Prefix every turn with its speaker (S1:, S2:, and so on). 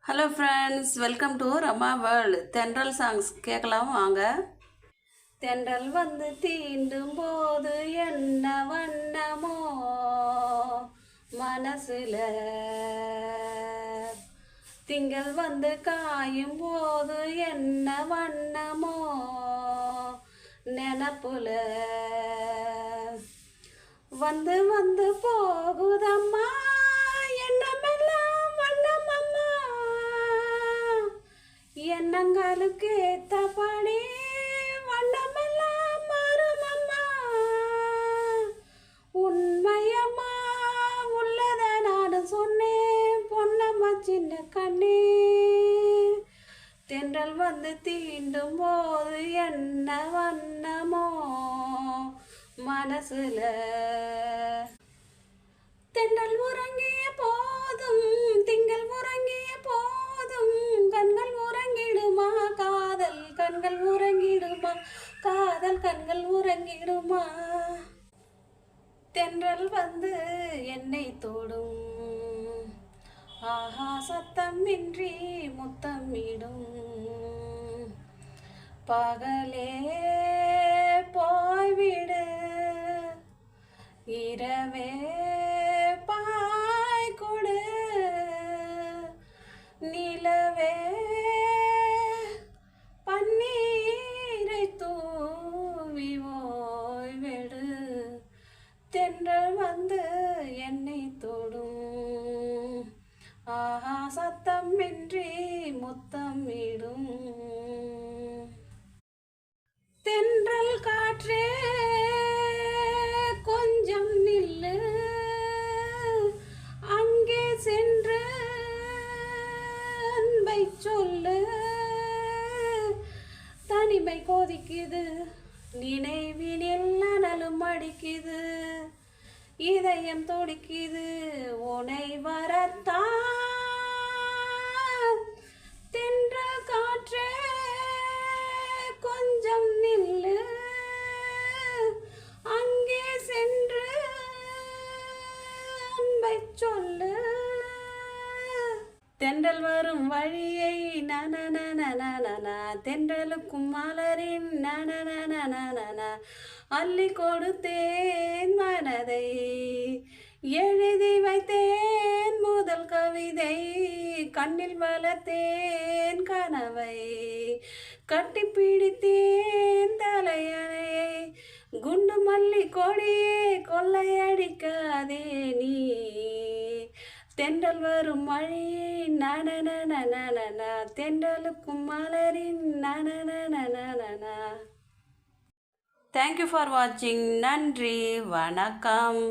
S1: Hello friends, welcome to Rama world. தென்றல் songs கேட்கலாம் வாங்க. தென்றல் வந்து தீண்டும் போது என்ன வண்ணமோ மனசுல, திங்கள் வந்து காயும் போது என்ன வண்ணமோ நினப்புல, வந்து வந்து போகுதம்மா எண்ணங்களுக்கு ஏத்தபடி வண்ணமெல்லாம் மாறுமம்மா. உண்மையம்மா உள்ளத நான் சொன்னேன் பொன்னம்மா சின்ன கண்ணே. தென்றல் வந்து தீண்டும் போது என்ன வண்ணமோ மனசுல, தென்றல் உறங்கிய போதும் திங்கள் உறங்கிய போதும் கண்கள் உறங்கிடுமா, காதல் கண்கள் உறங்கிடுமா, காதல் கண்கள் உறங்கிடுமா. தென்றல் வந்து என்னை தோடும், ஆஹா சத்தமின்றி முத்தமிடும். பகலே போய்விடு, இரவே பாய்கொடு, நிலவே பன்னீரை தூவி ஓய்வெடு. தென்றல் வந்து என்னை தொடும், ஆஹா சத்தமின்றி முத்தமிடும். தென்றல் காற்றே கொஞ்சம் நில்லு, அங்கே சென்று அன்பை சொல்லு. தனிமை கொதிக்குது, நினைவினில் அனலும் அடிக்குது, இதயம் துடிக்குது உனை வரத்தான். தென்றல் காற்றே கொஞ்சம் நில்லு, அங்கே சென்று அன்பை சொல்லு. தென்றல் வரும் வழியை நன, தென்றலுக்கும் மலரின் நன, அள்ளி கொடுத்தேன் மனதை, எழுதி வைத்தேன் முதல் கவிதை, கண்ணில் வளர்த்தேன் கனவை, கட்டி பிடித்தேன் தலையணையை, குண்டு மல்லி கொடியே கொள்ளையடிக்காதே நீ. தென்றல் வரும் மழையை நன, தென்றலுக்கும் மலரின் நன. தேங்க்யூ ஃபார் வாட்சிங். நன்றி, வணக்கம்.